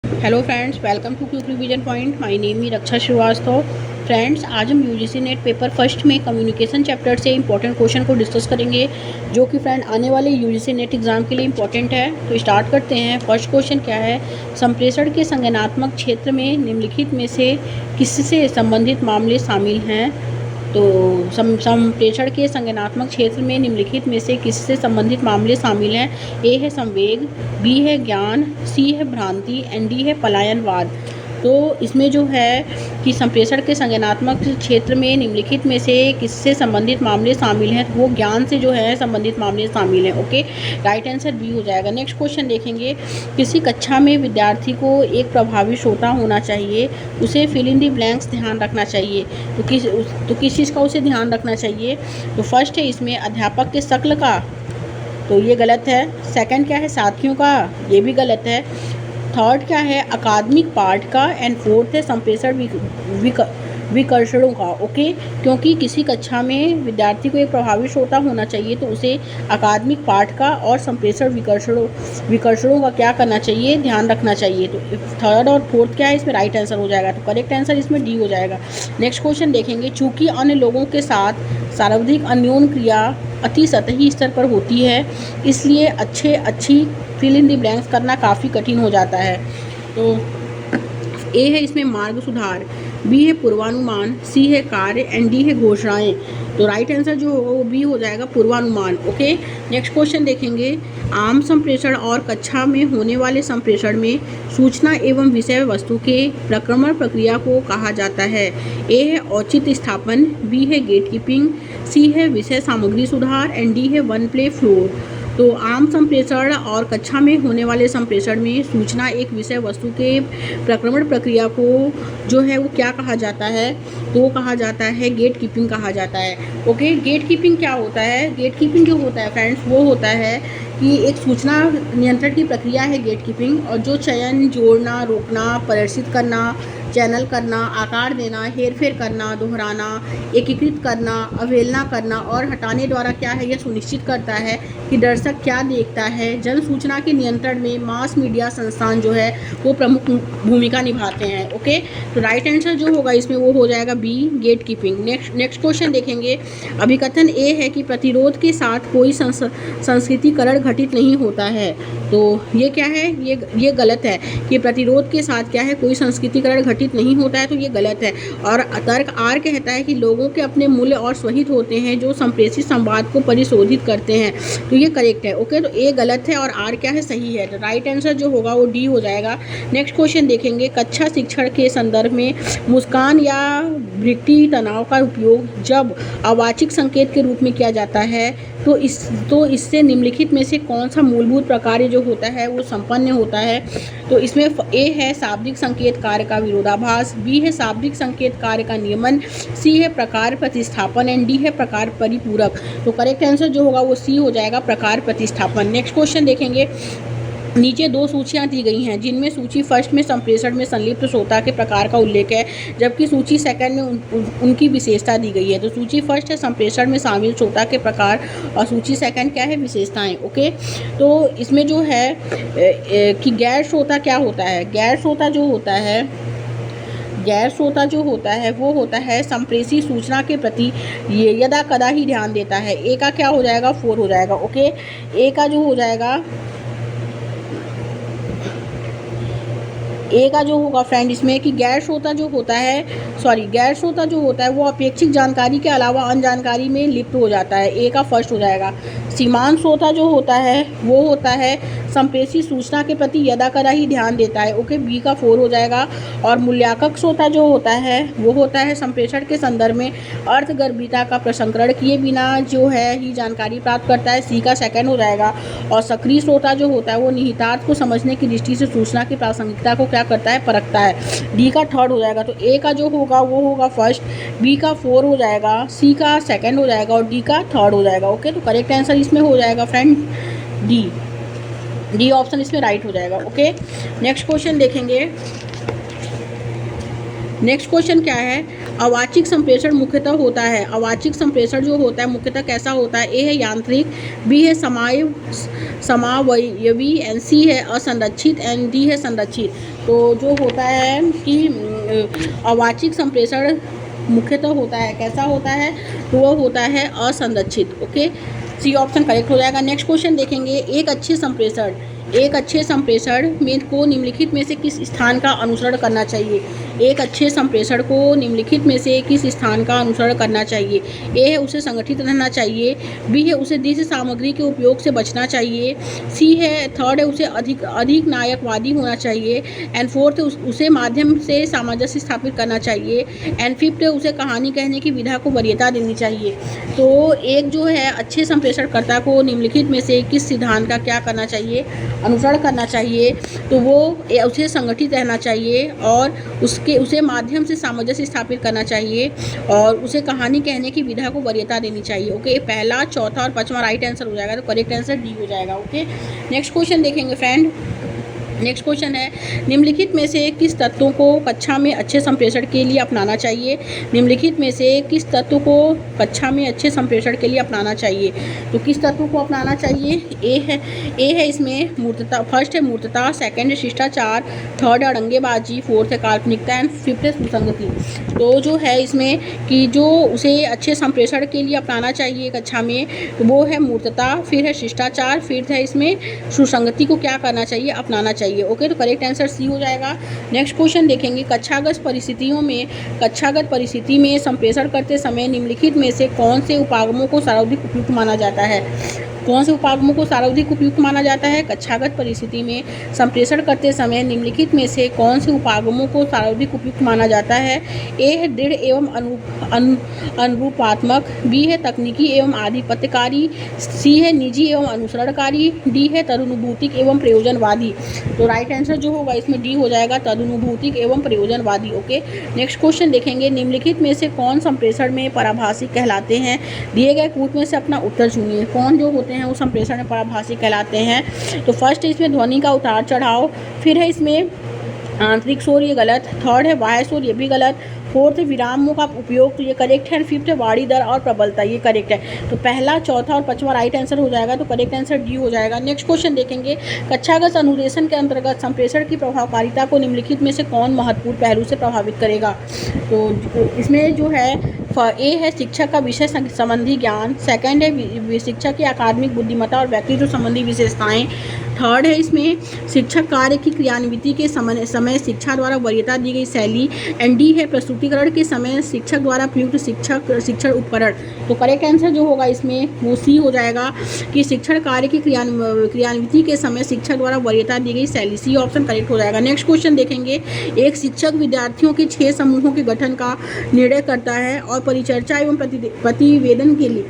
Hello friends, welcome to quick revision point. My name is Raksha Shrivastava. Friends, आज हम UGC NET paper first में communication chapter से important question को discuss करेंगे, जो कि फ्रेंड आने वाले यूजीसी नेट एग्जाम के लिए इंपॉर्टेंट है। तो स्टार्ट करते हैं। फर्स्ट क्वेश्चन क्या है? संप्रेषण के संगणनात्मक क्षेत्र में निम्नलिखित में से किससे संबंधित मामले शामिल हैं? तो संप्रेषण के संगणनात्मक क्षेत्र में निम्नलिखित में से किससे संबंधित मामले शामिल हैं? ए है संवेग, बी है ज्ञान, सी है भ्रांति एंड डी है पलायनवाद। तो इसमें जो है कि संप्रेषण के संगणनात्मक क्षेत्र में निम्नलिखित में से किससे संबंधित मामले शामिल हैं? वो ज्ञान से जो है संबंधित मामले शामिल हैं। ओके, राइट आंसर बी हो जाएगा। नेक्स्ट क्वेश्चन देखेंगे। किसी कक्षा में विद्यार्थी को एक प्रभावी श्रोता होना चाहिए, उसे फिल इन दी ब्लैंक्स ध्यान रखना चाहिए। तो किस चीज़ का उसे ध्यान रखना चाहिए? तो फर्स्ट है इसमें अध्यापक के शक्ल का, तो ये गलत है। सेकंड क्या है? साथियों का, ये भी गलत है। थर्ड क्या है? अकादमिक पार्ट का। एंड फोर्थ है संप्रेषण विकर्षणों का। ओके, क्योंकि किसी कक्षा में विद्यार्थी को एक प्रभावी श्रोता होना चाहिए, तो उसे अकादमिक पार्ट का और संप्रेषण विकर्षणों का क्या करना चाहिए? ध्यान रखना चाहिए। तो थर्ड और फोर्थ क्या है इसमें? राइट आंसर हो जाएगा। तो करेक्ट आंसर इसमें डी हो जाएगा। नेक्स्ट क्वेश्चन देखेंगे। चूँकि अन्य लोगों के साथ सर्वाधिक अन्योन्य क्रिया अति सतही स्तर पर होती है, इसलिए अच्छी फिल इन द ब्लैंक्स करना काफ़ी कठिन हो जाता है। तो ए है इसमें मार्ग सुधार, बी है पूर्वानुमान, सी है कार्य एंड डी है घोषणाएं। तो राइट आंसर जो होगा वो बी हो जाएगा, पूर्वानुमान। ओके, नेक्स्ट क्वेश्चन देखेंगे। आम संप्रेषण और कक्षा में होने वाले संप्रेषण में सूचना एवं विषय वस्तु के प्रक्रमण प्रक्रिया को कहा जाता है। ए है औचित्य स्थापन, बी है गेट कीपिंग, सी है विषय सामग्री सुधार एंड डी है वन प्ले फ्लोर। तो आम संप्रेषण और कक्षा में होने वाले संप्रेषण में सूचना एक विषय वस्तु के प्रक्रमण प्रक्रिया को जो है वो क्या कहा जाता है? तो वो कहा जाता है गेट कीपिंग कहा जाता है। ओके, गेट कीपिंग क्या होता है? गेट कीपिंग जो होता है फ्रेंड्स, वो होता है कि एक सूचना नियंत्रण की प्रक्रिया है गेट कीपिंग, और जो चयन, जोड़ना, रोकना, प्रदर्शित करना, चैनल करना, आकार देना, हेरफेर करना, दोहराना, एकीकृत करना, अवहेलना करना और हटाने द्वारा क्या है, यह सुनिश्चित करता है कि दर्शक क्या देखता है। जन सूचना के नियंत्रण में मास मीडिया संस्थान जो है वो प्रमुख भूमिका निभाते हैं। ओके, तो राइट आंसर जो होगा इसमें वो हो जाएगा B, gatekeeping. Next question देखेंगे। अभिकथन ए है कि प्रतिरोध के साथ कोई संस्कृतिकरण घटित नहीं होता है। तो ये क्या है? ये गलत है कि प्रतिरोध के साथ क्या है, कोई संस्कृतिकरण घटित नहीं होता है। तो ये गलत है। और तर्क आर कहता है कि लोगों के अपने मूल्य और स्वहित होते हैं जो संप्रेषित संवाद को परिशोधित करते हैं। तो ये करेक्ट है। ओके, तो ए गलत है और आर क्या है? सही है। तो राइट आंसर जो होगा वो डी हो जाएगा। नेक्स्ट क्वेश्चन देखेंगे। कक्षा शिक्षण के संदर्भ में मुस्कान या भृक्ति तनाव का उपयोग जब अवाचिक संकेत के रूप में किया जाता है, तो इससे निम्नलिखित में से कौन सा मूलभूत प्रकार जो होता है वो संपन्न होता है? तो इसमें ए है शाब्दिक संकेत कार्य का विरोधाभास, बी है शाब्दिक संकेत कार्य का नियमन, सी है प्रकार प्रतिस्थापन एंड डी है प्रकार परिपूरक। तो करेक्ट आंसर जो होगा वो सी हो जाएगा, प्रकार प्रतिस्थापन। नेक्स्ट क्वेश्चन देखेंगे। नीचे दो सूचियां दी गई हैं, जिनमें सूची फर्स्ट में संप्रेषण में संलिप्त श्रोता के प्रकार का उल्लेख है, जबकि सूची सेकंड में उनकी विशेषता दी गई है। तो सूची फर्स्ट है संप्रेषण में शामिल श्रोता के प्रकार और सूची सेकंड क्या है? विशेषताएं। ओके, तो इसमें जो है कि गैर श्रोता क्या होता है? गैर श्रोता जो होता है वो होता है संप्रेषित सूचना के प्रति ये यदा कदा ही ध्यान देता है। ए का क्या हो जाएगा? 4 हो जाएगा। ओके, ए का जो होगा फ्रेंड इसमें कि गैर श्रोता जो होता है वो अपेक्षित जानकारी के अलावा अन्य जानकारी में लिप्त हो जाता है। ए का फर्स्ट हो जाएगा। सीमांत श्रोता जो होता है वो होता है संप्रेषित सूचना के प्रति यदा कदा ही ध्यान देता है। ओके, बी का 4 हो जाएगा। और मूल्यांकक श्रोता जो होता है वो होता है संप्रेषण के संदर्भ में अर्थगर्भिता का प्रसंस्करण किए बिना जो है ही जानकारी प्राप्त करता है। सी का सेकंड हो जाएगा। और सक्रिय श्रोता जो होता है वो निहितार्थ को समझने की दृष्टि से सूचना की प्रासंगिकता को क्या करता है? परखता है। डी का 3rd हो जाएगा। तो ए का जो होगा वो होगा फर्स्ट, बी का 4 हो जाएगा, सी का सेकंड हो जाएगा और डी का 3rd हो जाएगा। ओके, तो करेक्ट आंसर इसमें हो जाएगा फ्रेंड डी ऑप्शन इसमें राइट हो जाएगा। ओके, नेक्स्ट क्वेश्चन देखेंगे। नेक्स्ट क्वेश्चन क्या है? अवाचिक संप्रेषण मुख्यतः होता है, अवाचिक संप्रेषण जो होता है मुख्यतः कैसा होता है? ए है यांत्रिक, बी है समावयवी, एंड सी है असंरक्षित, एंड डी है संरक्षित। तो जो होता है कि अवाचिक संप्रेषण मुख्यतः होता है, कैसा होता है? तो वो होता है असंरक्षित। ओके, सी ऑप्शन करेक्ट हो जाएगा। नेक्स्ट क्वेश्चन देखेंगे, एक अच्छे संप्रेषण में को निम्नलिखित में से किस स्थान का अनुसरण करना चाहिए? एक अच्छे संप्रेषण को निम्नलिखित में से किस स्थान का अनुसरण करना चाहिए? ए है उसे संगठित रहना चाहिए, बी है उसे दृश्य सामग्री के उपयोग से बचना चाहिए, सी है थर्ड है उसे अधिक नायकवादी होना चाहिए, एंड फोर्थ उसे माध्यम से सामंजस्य स्थापित करना चाहिए, एंड फिफ्थ है उसे कहानी कहने की विधा को वरीयता देनी चाहिए। तो एक जो है अच्छे संप्रेषणकर्ता को निम्नलिखित में से किस सिद्धांत का क्या करना चाहिए? अनुसरण करना चाहिए। तो वो उसे संगठित रहना चाहिए और उसे माध्यम से सामंजस्य स्थापित करना चाहिए और उसे कहानी कहने की विधा को वरीयता देनी चाहिए। ओके, पहला, चौथा और पांचवा राइट आंसर हो जाएगा, तो करेक्ट आंसर डी हो जाएगा। ओके, नेक्स्ट क्वेश्चन देखेंगे फ्रेंड। नेक्स्ट क्वेश्चन है, निम्नलिखित में से किस तत्वों को कक्षा में अच्छे संप्रेषण के लिए अपनाना चाहिए? निम्नलिखित में से किस तत्व को कक्षा में अच्छे संप्रेषण के लिए अपनाना चाहिए? तो किस तत्व को अपनाना चाहिए? ए है इसमें मूर्तता, फर्स्ट है मूर्तता, सेकंड है शिष्टाचार, थर्ड है अड़ंगेबाजी, फोर्थ है काल्पनिकता, एंड फिफ्थ है सुसंगति। तो जो है इसमें कि जो उसे अच्छे संप्रेषण के लिए अपनाना चाहिए कक्षा में, तो वो है मूर्तता, फिर है शिष्टाचार, फिर है इसमें सुसंगति को क्या करना चाहिए? अपनाना चाहिए। ओके, तो करेक्ट आंसर सी हो जाएगा। नेक्स्ट क्वेश्चन देखेंगे, कक्षागत परिस्थिति में संप्रेषण करते समय निम्नलिखित में से कौन से उपागमों को सर्वाधिक उपयुक्त माना जाता है? कौन से उपागमों को सर्वाधिक उपयुक्त माना जाता है? कक्षागत परिस्थिति में संप्रेषण करते समय निम्नलिखित में से कौन से उपागमों को सर्वाधिक उपयुक्त माना जाता है? ए है दृढ़ एवं अनुरूपात्मक, बी है तकनीकी एवं आधिपत्यकारी, सी है निजी एवं अनुसरणकारी, डी है तदनुभूतिक एवं प्रयोजनवादी। तो राइट आंसर जो होगा इसमें डी हो जाएगा, तदनुभूतिक एवं प्रयोजनवादी। ओके, नेक्स्ट क्वेश्चन देखेंगे, निम्नलिखित में से कौन संप्रेषण में पराभाषिक कहलाते हैं? दिए गए कूट में से अपना उत्तर चुनिए। कौन जो होते हैं वो संप्रेषण में पराभाषिक कहलाते हैं? तो फर्स्ट है इसमें ध्वनि का उतार चढ़ाव, फिर है इसमें आंतरिक शोर, ये गलत, थर्ड है बाह्य शोर, ये भी गलत, फोर्थ विरामों का उपयोग, तो ये करेक्ट है, फिफ्थ है वाणी दर और प्रबलता, ये करेक्ट है। तो पहला, चौथा और पांचवा राइट आंसर हो जाएगा, तो करेक्ट आंसर डी हो जाएगा। नेक्स्ट क्वेश्चन देखेंगे, कक्षागत अनुदेशन के अंतर्गत संप्रेषण की प्रभावकारिता को निम्नलिखित में से कौन महत्वपूर्ण पहलू से प्रभावित करेगा? तो इसमें जो है ए है शिक्षक का विषय संबंधी ज्ञान, सेकंड है शिक्षक की अकादमिक बुद्धिमत्ता और व्यक्तित्व संबंधी विशेषताएं, थर्ड है इसमें शिक्षक कार्य की क्रियान्विति के समय शिक्षा द्वारा वरीयता दी गई शैली, एंड डी है प्रस्तुतिकरण के समय शिक्षक द्वारा प्रयुक्त शिक्षण उपकरण। तो करेक्ट आंसर जो होगा इसमें वो सी हो जाएगा कि शिक्षण कार्य की क्रियान्विति के समय शिक्षक द्वारा वरीयता दी गई शैली, सी ऑप्शन करेक्ट हो जाएगा। नेक्स्ट क्वेश्चन देखेंगे, एक शिक्षक विद्यार्थियों के 6 समूहों के गठन का निर्णय करता है और परिचर्चा एवं प्रतिवेदन के लिए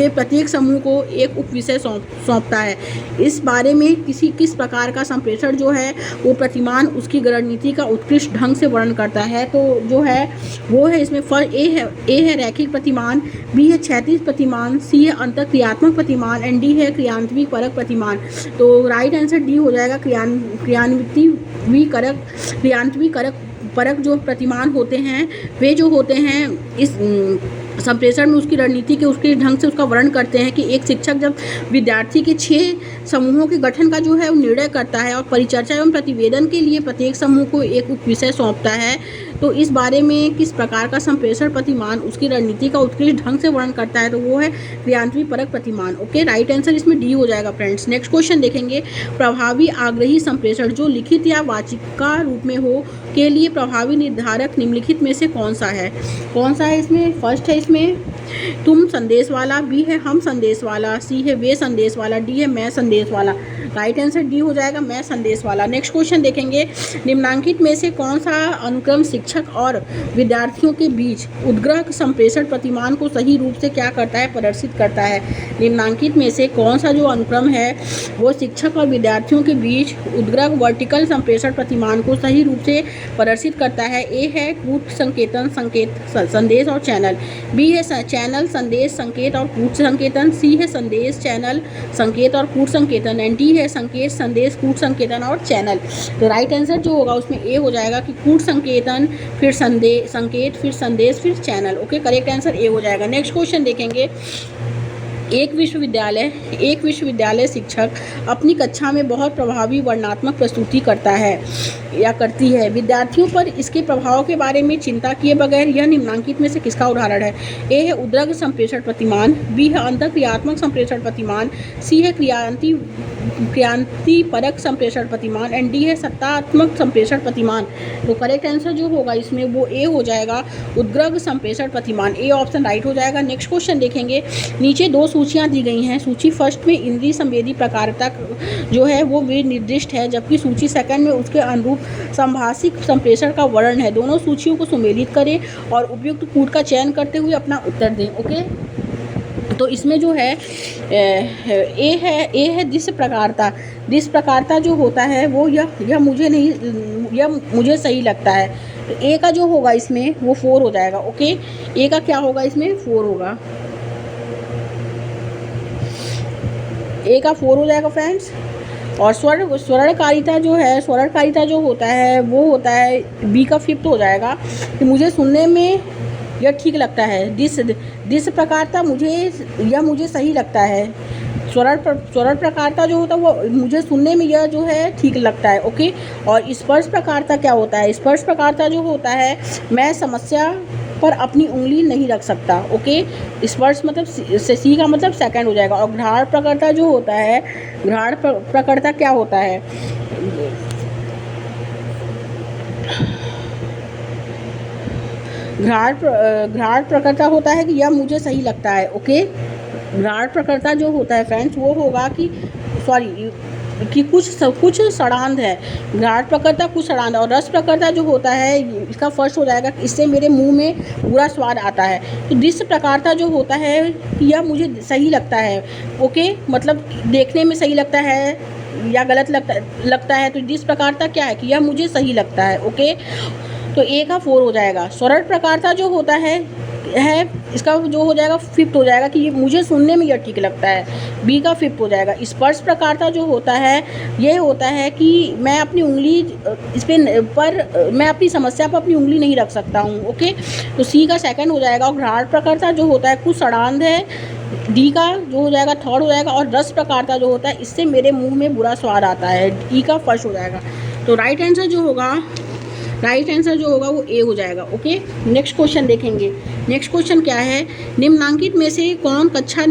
प्रत्येक समूह को एक उप विषय सौंपता है। इस बारे में किस प्रकार का संप्रेषण जो है वो प्रतिमान उसकी रणनीति का उत्कृष्ट ढंग से वर्णन करता है? तो जो है वो है इसमें ए है रैखिक प्रतिमान, बी है क्षैतिज प्रतिमान, सी है अंतःक्रियात्मक प्रतिमान, एंड डी है क्रियान्वित परक प्रतिमान। तो राइट आंसर डी हो जाएगा, क्रियान्वित परक जो प्रतिमान होते हैं वे जो होते हैं इस संप्रेषण में उसकी रणनीति के उसके ढंग से उसका वर्णन करते हैं कि एक शिक्षक जब विद्यार्थी के 6 समूहों के गठन का जो है वो निर्णय करता है और परिचर्चा एवं प्रतिवेदन के लिए प्रत्येक समूह को एक उप विषय सौंपता है, तो इस बारे में किस प्रकार का संप्रेषण प्रतिमान उसकी रणनीति का उत्कृष्ट ढंग से वर्णन करता है? तो वो है क्रियान्वित परक प्रतिमान। ओके, राइट आंसर इसमें डी हो जाएगा फ्रेंड्स। नेक्स्ट क्वेश्चन देखेंगे, प्रभावी आग्रही संप्रेषण जो लिखित या वाचिका रूप में हो के लिए प्रभावी निर्धारक निम्नलिखित में से कौन सा है? कौन सा है इसमें? फर्स्ट है इसमें तुम संदेश वाला, बी है हम संदेश वाला, सी है वे संदेश वाला, डी है मैं संदेश वाला। राइट आंसर डी हो जाएगा, मैं संदेश वाला। नेक्स्ट क्वेश्चन देखेंगे, निम्नांकित में से कौन सा अनुक्रम शिक्षक और विद्यार्थियों के बीच उद्ग्रह संप्रेषण प्रतिमान को सही रूप से क्या करता है? प्रदर्शित करता है। निम्नांकित में से कौन सा जो अनुक्रम है वो शिक्षक और विद्यार्थियों के बीच उद्ग्रह वर्टिकल संप्रेषण प्रतिमान को सही रूप से प्रदर्शित करता है? ए है कूट संकेतन, संदेश और चैनल, बी है चैनल, संदेश, संकेत और कूट संकेतन, सी है संदेश, चैनल, संकेत और कूट संकेतन, एंड डी है है संकेत, संदेश, कूट संकेतन और चैनल। तो राइट आंसर जो होगा उसमें ए हो जाएगा कि कूट संकेतन, फिर संकेत, फिर संदेश, फिर channel. Okay, correct answer A हो जाएगा। नेक्स्ट क्वेश्चन देखेंगे। एक विश्वविद्यालय शिक्षक अपनी कक्षा में बहुत प्रभावी वर्णनात्मक प्रस्तुति करता है या करती है। विद्यार्थियों पर इसके प्रभाव के बारे में चिंता किए बगैर यह निम्नलिखित में से किसका उदाहरण है? ए है उद्रग संप्रेषण प्रतिमान, बी है अंतःक्रियात्मक संप्रेषण प्रतिमान, सी है क्रियांति परक संप्रेषण प्रतिमान एंड डी है सत्तात्मक संप्रेषण प्रतिमान। तो करेक्ट आंसर जो होगा इसमें वो ए हो जाएगा, उद्ग्रग संप्रेषण प्रतिमान। ए ऑप्शन राइट हो जाएगा। नेक्स्ट क्वेश्चन देखेंगे। नीचे दो सूचियां दी गई हैं। सूची फर्स्ट में इंद्रिय संवेदी प्रकारता जो है वो निर्दिष्ट है, जबकि सूची सेकंड में उसके अनुरूप संभाषिक संप्रेषण का वर्णन है। दोनों सूचियों को सुमेलित करें और उपयुक्त कूट का चयन करते हुए अपना उत्तर दें। ओके, तो इसमें जो है ए है दृश्य प्रकारता। दृश्य प्रकारता जो होता है वो यह मुझे सही लगता है। तो ए का जो होगा इसमें वो 4 हो जाएगा। ओके, ए का क्या होगा इसमें 4 होगा, ए का 4 हो जाएगा फ्रेंड्स। और स्वर्णकारिता जो होता है वो होता है बी का 5 हो जाएगा कि मुझे सुनने में यह ठीक लगता है। दृश्य प्रकारता मुझे सही लगता है। स्वरण प्रकारता जो होता है वो मुझे सुनने में यह जो है ठीक लगता है। ओके, और स्पर्श प्रकारता क्या होता है? स्पर्श प्रकारता जो होता है मैं समस्या पर अपनी उंगली नहीं रख सकता। ओके, स्पर्श मतलब सी का मतलब सेकंड हो जाएगा। और घ्राण प्रकर्ता जो होता है, घ्राण प्रकर्ता क्या होता है? घ्राण प्रकर्ता होता है कि यह मुझे सही लगता है। ओके, घ्राण प्रकर्ता जो होता है फ्रेंड्स वो होगा कि कुछ सड़ांध है। घ्राण प्रकर्ता कुछ सड़ांध। और रस प्रकर्ता जो होता है इसका फर्स्ट हो जाएगा कि इससे मेरे मुंह में बुरा स्वाद आता है। तो दृश्य प्रकारता जो होता है यह मुझे सही लगता है। ओके, मतलब देखने में सही लगता है या गलत लगता है। तो दृश्य प्रकारता क्या है कि यह मुझे सही लगता है। ओके, तो ए का 4 हो जाएगा। स्वरण प्रकारता जो होता है इसका जो हो जाएगा 5 हो जाएगा कि ये मुझे सुनने में यह ठीक लगता है। बी का 5 हो जाएगा। स्पर्श प्रकारता जो होता है ये होता है कि मैं अपनी उंगली मैं अपनी समस्या पर अपनी उंगली नहीं रख सकता हूँ। ओके, तो सी का सेकंड हो जाएगा। और घ्राण प्रकारता जो होता है कुछ सड़ांध है, डी का जो हो जाएगा 3rd हो जाएगा। और रस प्रकारता जो होता है इससे मेरे मुंह में बुरा स्वाद आता है, ई का 1st हो जाएगा। तो राइट आंसर जो होगा वो ए हो जाएगा। ओके, नेक्स्ट क्वेश्चन देखेंगे। नेक्स्ट क्वेश्चन क्या है? निम्नलिखित में से कौन कक्षा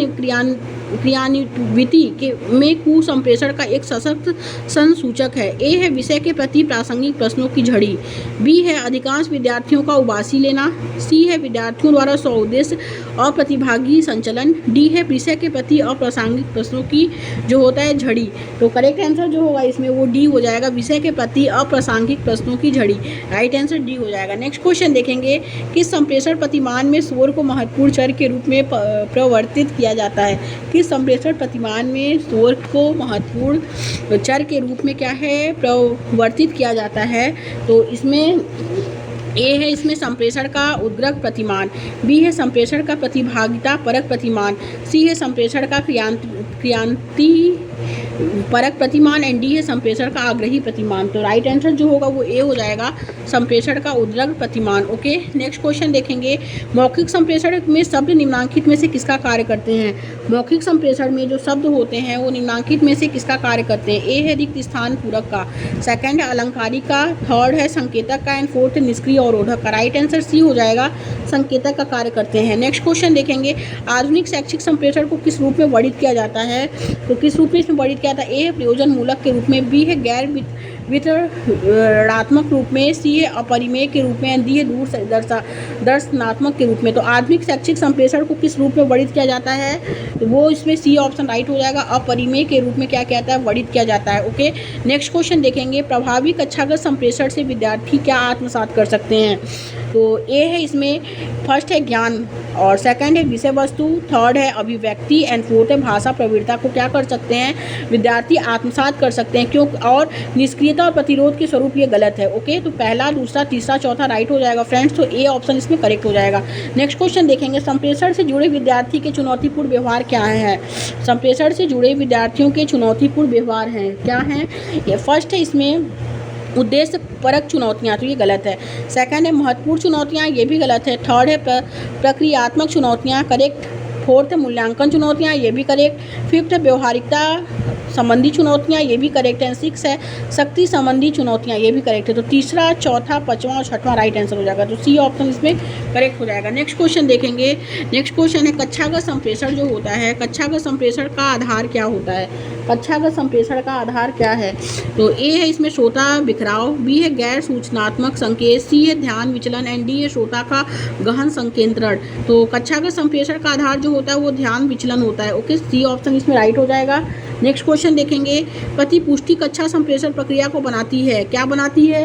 क्रियान्विति में कुसंप्रेषण का एक सशक्त संसूचक है? ए है विषय के प्रति प्रासंगिक प्रश्नों की झड़ी, बी है अधिकांश विद्यार्थियों का उबासी लेना, सी है विद्यार्थियों द्वारा स्वउद्देश्य और प्रतिभागी संचलन, डी है विषय के प्रति अप्रासंगिक प्रश्नों की जो होता है झड़ी। तो करेक्ट आंसर जो होगा इसमें वो डी हो जाएगा, विषय के प्रति अप्रासंगिक प्रश्नों की झड़ी। राइट आंसर डी हो जाएगा। नेक्स्ट क्वेश्चन देखेंगे। किस संप्रेषण प्रतिमान में स्वर को महत्वपूर्ण चर के रूप में प्रवर्तित किया जाता है? किस संप्रेषण प्रतिमान में स्वर को महत्वपूर्ण चर के रूप में क्या है प्रवर्तित किया जाता है? तो इसमें ए है इसमें संप्रेषण का उद्ग्रह प्रतिमान, बी है संप्रेषण का प्रतिभागिता परक प्रतिमान, सी है संप्रेषण का क्रियांति परक प्रतिमान एंड डी है संप्रेषण का आग्रही प्रतिमान। तो राइट आंसर जो होगा वो ए हो जाएगा, संप्रेषण का उद्ग्रह प्रतिमान। ओके, नेक्स्ट क्वेश्चन देखेंगे। मौखिक संप्रेषण में शब्द निम्नलिखित में से किसका कार्य करते हैं? मौखिक संप्रेषण में जो शब्द होते हैं वो निम्नलिखित में से किसका कार्य करते हैं? ए है रिक्त स्थान पूरक का, सेकंड है अलंकारिक का, 3rd है संकेतक का एंड 4th निष्क्रिय अवरोधक का। राइट आंसर सी हो जाएगा, संकेतक का कार्य करते हैं। नेक्स्ट क्वेश्चन देखेंगे। आधुनिक शैक्षिक संप्रेषण को किस रूप में वर्णित किया जाता है? तो किस रूप में इसमें वर्णित किया जाता है? ए है प्रयोजन मूलक के रूप में, बी है गैर वितरणात्मक रूप में, सी है अपरिमेय के रूप में, डी है दूर दर्शनात्मक के रूप में। तो आधुनिक शैक्षिक संप्रेषण को किस रूप में वर्णित किया जाता है? तो वो इसमें सी ऑप्शन राइट हो जाएगा, अपरिमेय के रूप में क्या कहता है वर्णित किया जाता है। ओके, नेक्स्ट क्वेश्चन देखेंगे। प्रभावी कक्षागत संप्रेषण से विद्यार्थी क्या आत्मसात कर सकते हैं? तो ए है इसमें फर्स्ट है ज्ञान, और सेकंड है विषय वस्तु, 3rd है अभिव्यक्ति एंड 4th है भाषा प्रवृत्ता को क्या कर सकते हैं विद्यार्थी आत्मसात कर सकते हैं। क्यों? और निष्क्रियता संवेदनशीलता और प्रतिरोध के स्वरूप ये गलत है। ओके, तो पहला, दूसरा, तीसरा, चौथा राइट हो जाएगा फ्रेंड्स, तो ए ऑप्शन इसमें करेक्ट हो जाएगा। नेक्स्ट क्वेश्चन देखेंगे, संप्रेषण से जुड़े विद्यार्थी के चुनौतीपूर्ण व्यवहार क्या है। संप्रेषण से जुड़े विद्यार्थियों के चुनौतीपूर्ण व्यवहार हैं, क्या हैं? ये फर्स्ट है इसमें उद्देश्य परक चुनौतियाँ, तो ये गलत है। सेकंड है महत्वपूर्ण चुनौतियाँ, ये भी गलत है। थर्ड है प्रक्रियात्मक चुनौतियाँ, करेक्ट। फोर्थ है मूल्यांकन चुनौतियाँ, ये भी करेक्ट। फिफ्थ है व्यवहारिकता संबंधी चुनौतियाँ, ये भी करेक्ट है। सिक्स है शक्ति संबंधी चुनौतियाँ, ये भी करेक्ट है। तो तीसरा, चौथा, पाँचवां और छठवां राइट आंसर हो जाएगा, तो सी ऑप्शन इसमें करेक्ट हो जाएगा। नेक्स्ट क्वेश्चन देखेंगे। नेक्स्ट क्वेश्चन है कक्षागत संप्रेषण जो होता है, कक्षागत संप्रेषण का आधार क्या होता है। कक्षागत संप्रेषण का आधार क्या है? तो ए है इसमें श्रोता बिखराव, बी है गैर सूचनात्मक संकेत, सी है ध्यान विचलन एंड डी है श्रोता का गहन संकेंद्रण। तो कक्षागत संप्रेषण का आधार जो होता है वो ध्यान विचलन होता है। ओके, सी ऑप्शन इसमें राइट हो जाएगा। नेक्स्ट क्वेश्चन देखेंगे, प्रतिपुष्टि कक्षा संप्रेषण प्रक्रिया को बनाती है, क्या बनाती है?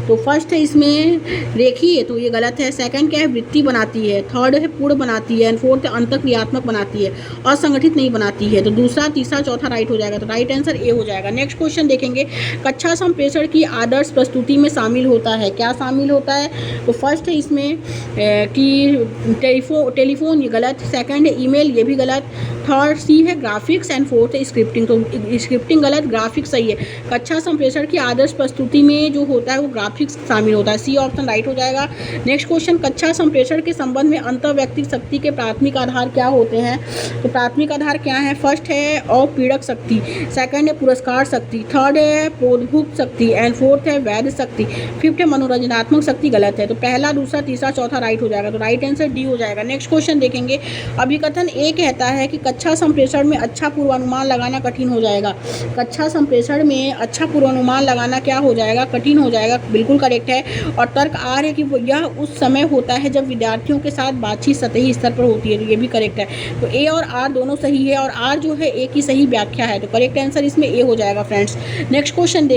तो फर्स्ट है इसमें रेखीय, तो ये गलत है। सेकंड क्या है, वृत्ति बनाती है। थर्ड है पूर्ण बनाती है एंड फोर्थ है अंतःक्रियात्मक बनाती है और संगठित नहीं बनाती है। तो दूसरा, तीसरा, चौथा राइट हो जाएगा, तो राइट आंसर ए हो जाएगा। नेक्स्ट क्वेश्चन देखेंगे, कक्षा संप्रेषण की आदर्श प्रस्तुति में शामिल होता है, क्या शामिल होता है? तो फर्स्ट है इसमें कि टेलीफोन, ये गलत। सेकंड है ईमेल, ये भी गलत। थर्ड, सी है ग्राफिक्स एंड फोर्थ है स्क्रिप्टिंग, तो स्क्रिप्टिंग गलत, ग्राफिक्स सही है। कक्षा संप्रेषण की आदर्श प्रस्तुति में जो होता है वो ग्राफिक्स शामिल होता है, सी ऑप्शन राइट हो जाएगा। नेक्स्ट क्वेश्चन, कक्षा संप्रेषण के संबंध में अंतर्वैयक्तिक शक्ति के प्राथमिक आधार क्या होते हैं? तो प्राथमिक आधार क्या है? फर्स्ट है अपीड़क शक्ति, सेकंड है पुरस्कार शक्ति, थर्ड है बोधभुक शक्ति एंड फोर्थ है वैध शक्ति, फिफ्थ है मनोरंजनात्मक शक्ति, गलत है। तो पहला, दूसरा, तीसरा, चौथा राइट हो जाएगा, तो राइट आंसर डी हो जाएगा। नेक्स्ट क्वेश्चन देखेंगे, अभिकथन ए कहता है कि कक्षा संप्रेषण में अच्छा पूर्वानुमान लगाना कठिन हो जाएगा। कक्षा संप्रेषण में अच्छा पूर्वानुमान लगाना क्या हो जाएगा? कठिन हो जाएगा, बिल्कुल करेक्ट है। और तर्क आर है कि यह उस समय होता है जब विद्यार्थियों के साथ बातचीत सतही स्तर पर होती है, तो ये भी करेक्ट है। तो ए और आर दोनों सही है और आर जो है ए की सही व्याख्या है, तो करेक्ट आंसर इसमें ए हो जाएगा friends. Next question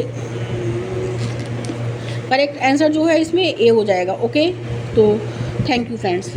correct answer जो है इसमें ए हो जाएगा। ओके, तो थैंक यू फ्रेंड्स।